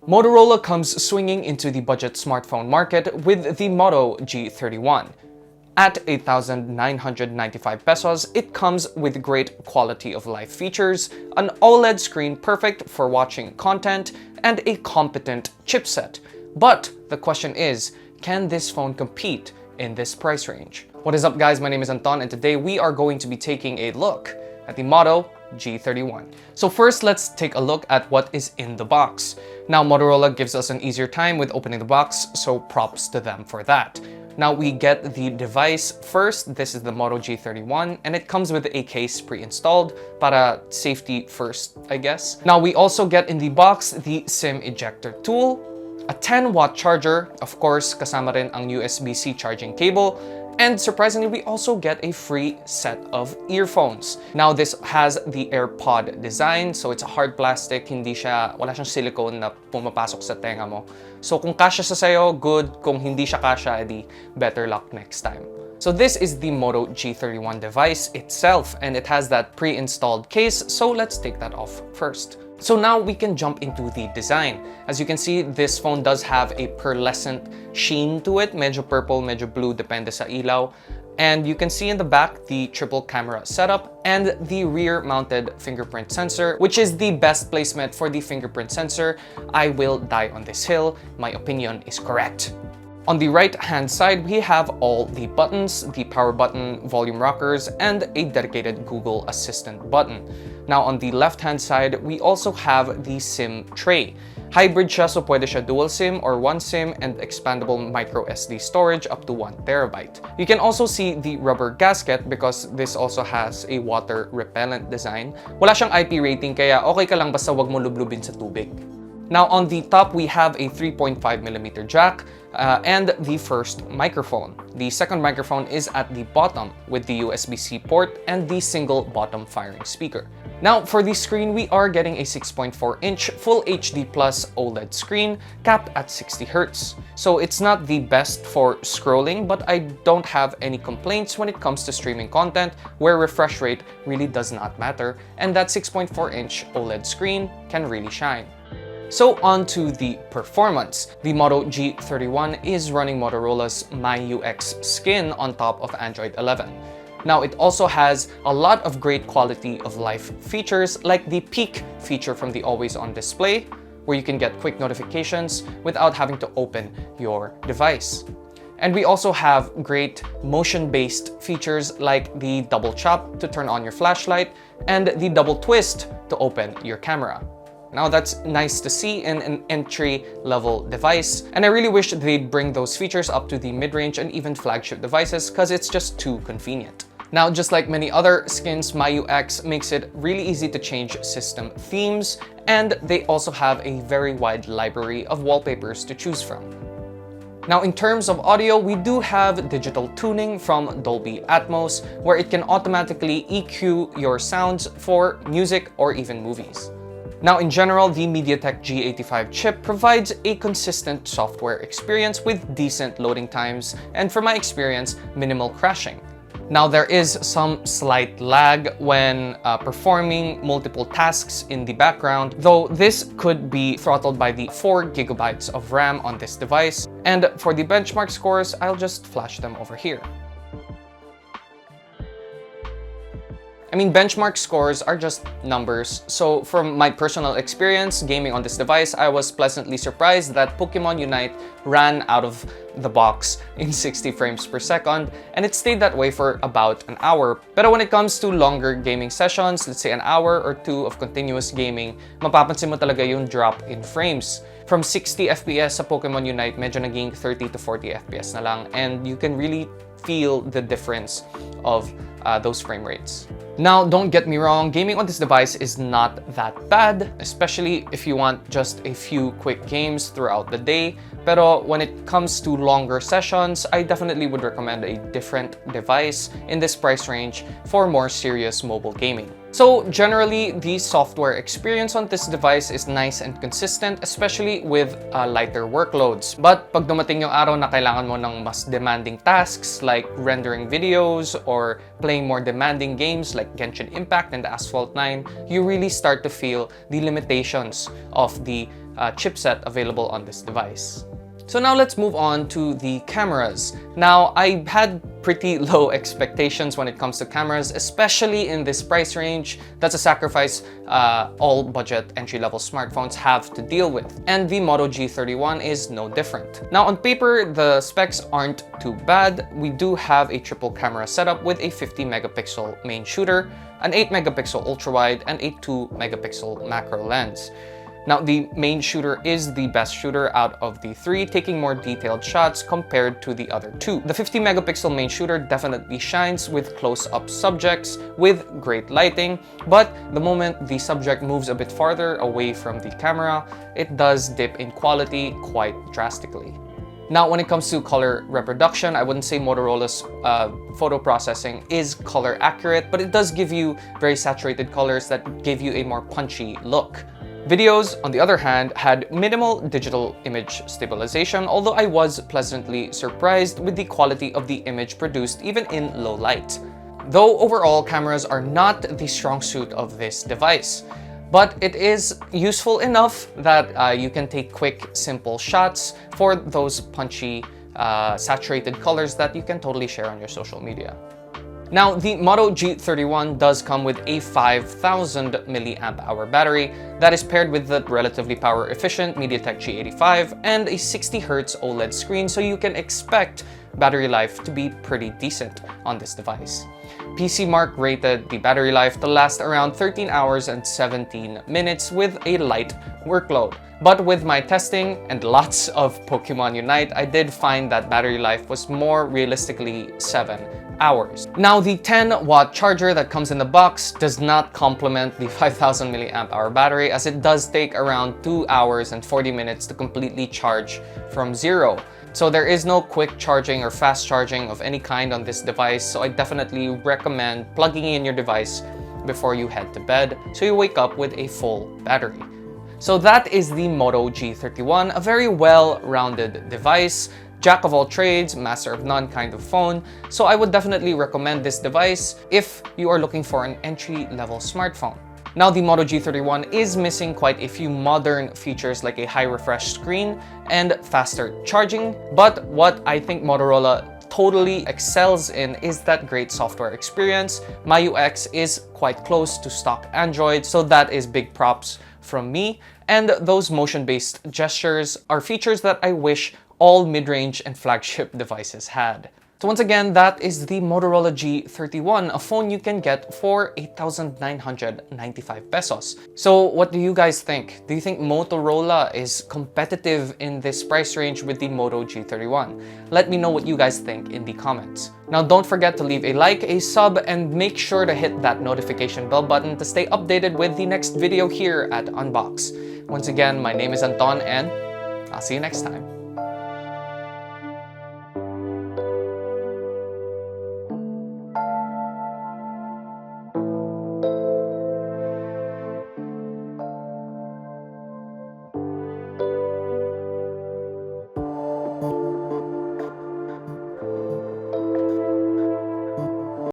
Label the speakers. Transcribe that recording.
Speaker 1: Motorola comes swinging into the budget smartphone market with the Moto G31. At 8,995 pesos, it comes with great quality of life features, an OLED screen perfect for watching content, and a competent chipset. But the question is, can this phone compete in this price range? What is up, guys? My name is Anton, and today we are going to be taking a look at the Moto G31. So first, let's take a look at what is in the box. Now, Motorola gives us an easier time with opening the box, so props to them for that. Now we get the device first. This is the Moto G31, and it comes with a case pre-installed para safety first, I guess. Now we also get in the box the SIM ejector tool, a 10-watt charger, of course, kasama rin ang USB-C charging cable, and surprisingly, we also get a free set of earphones. Now, this has the AirPod design, so it's a hard plastic, wala siyang silicone na pumapasok sa tenga mo. So kung kasya sa sayo, good. Kung hindi siya kasya, edi better luck next time. So this is the Moto G31 device itself, and it has that pre-installed case, so let's take that off first. So now we can jump into the design. As you can see, this phone does have a pearlescent sheen to it. Medyo purple, medyo blue, depende sa ilaw. And you can see in the back the triple camera setup and the rear mounted fingerprint sensor, which is the best placement for the fingerprint sensor. I will die on this hill. My opinion is correct. On the right-hand side, we have all the buttons, the power button, volume rockers, and a dedicated Google Assistant button. Now, on the left-hand side, we also have the SIM tray. Hybrid siya, so pwede siya dual SIM or one SIM and expandable micro SD storage up to 1 terabyte. You can also see the rubber gasket because this also has a water repellent design. Wala siyang IP rating, kaya okay ka lang basta wag mo lublubin sa tubig. Now, on the top, we have a 3.5mm jack and the first microphone. The second microphone is at the bottom with the USB-C port and the single bottom firing speaker. Now, for the screen, we are getting a 6.4-inch Full HD Plus OLED screen capped at 60 Hz. So it's not the best for scrolling, but I don't have any complaints when it comes to streaming content where refresh rate really does not matter, and that 6.4-inch OLED screen can really shine. So on to the performance. The Moto G31 is running Motorola's MyUX skin on top of Android 11. Now, it also has a lot of great quality of life features like the peek feature from the always-on display, where you can get quick notifications without having to open your device. And we also have great motion-based features like the double chop to turn on your flashlight and the double twist to open your camera. Now, that's nice to see in an entry-level device, and I really wish they'd bring those features up to the mid-range and even flagship devices because it's just too convenient. Now, just like many other skins, MyUX makes it really easy to change system themes, and they also have a very wide library of wallpapers to choose from. Now, in terms of audio, we do have digital tuning from Dolby Atmos, where it can automatically EQ your sounds for music or even movies. Now, in general, the MediaTek G85 chip provides a consistent software experience with decent loading times and, from my experience, minimal crashing. Now, there is some slight lag when performing multiple tasks in the background, though this could be throttled by the 4GB of RAM on this device. And for the benchmark scores, I'll just flash them over here. I mean, benchmark scores are just numbers. So from my personal experience gaming on this device, I was pleasantly surprised that Pokemon Unite ran out of the box in 60 frames per second, and it stayed that way for about an hour. But when it comes to longer gaming sessions, let's say an hour or two of continuous gaming, mapapansin mo talaga yung drop in frames. From 60 FPS sa Pokemon Unite, medyo naging 30 to 40 FPS na lang, and you can really feel the difference of those frame rates. Now, don't get me wrong, gaming on this device is not that bad, especially if you want just a few quick games throughout the day. Pero when it comes to longer sessions, I definitely would recommend a different device in this price range for more serious mobile gaming. So generally, the software experience on this device is nice and consistent, especially with lighter workloads. But pag dumating yung araw na kailangan mo ng mas demanding tasks like rendering videos or playing more demanding games like Genshin Impact and Asphalt 9, you really start to feel the limitations of the chipset available on this device. So now let's move on to the cameras. Now, I had pretty low expectations when it comes to cameras, especially in this price range. That's a sacrifice all budget entry-level smartphones have to deal with. And the Moto G31 is no different. Now, on paper, the specs aren't too bad. We do have a triple camera setup with a 50 megapixel main shooter, an 8 megapixel ultra-wide, and a 2 megapixel macro lens. Now, the main shooter is the best shooter out of the three, taking more detailed shots compared to the other two. The 50 megapixel main shooter definitely shines with close-up subjects with great lighting, but the moment the subject moves a bit farther away from the camera, it does dip in quality quite drastically. Now, when it comes to color reproduction, I wouldn't say Motorola's photo processing is color accurate, but it does give you very saturated colors that give you a more punchy look. Videos, on the other hand, had minimal digital image stabilization, although I was pleasantly surprised with the quality of the image produced even in low light. Though overall, cameras are not the strong suit of this device, but it is useful enough that you can take quick, simple shots for those punchy, saturated colors that you can totally share on your social media. Now, the Moto G31 does come with a 5000 milliamp hour battery that is paired with the relatively power-efficient MediaTek G85 and a 60Hz OLED screen, so you can expect battery life to be pretty decent on this device. PCMark rated the battery life to last around 13 hours and 17 minutes with a light workload. But with my testing and lots of Pokemon Unite, I did find that battery life was more realistically 7 hours. Now, the 10-watt charger that comes in the box does not complement the 5000 milliamp hour battery, as it does take around 2 hours and 40 minutes to completely charge from zero. So there is no quick charging or fast charging of any kind on this device, so I definitely recommend plugging in your device before you head to bed so you wake up with a full battery. So that is the Moto G31, a very well-rounded device, jack of all trades, master of none kind of phone. So I would definitely recommend this device if you are looking for an entry-level smartphone. Now, the Moto G31 is missing quite a few modern features like a high refresh screen and faster charging, but what I think Motorola totally excels in is that great software experience. My UX is quite close to stock Android, so that is big props from me. And those motion-based gestures are features that I wish all mid-range and flagship devices had. So once again, that is the Motorola G31, a phone you can get for 8,995 pesos. So what do you guys think? Do you think Motorola is competitive in this price range with the Moto G31? Let me know what you guys think in the comments. Now, don't forget to leave a like, a sub, and make sure to hit that notification bell button to stay updated with the next video here at Unbox. Once again, my name is Anton, and I'll see you next time.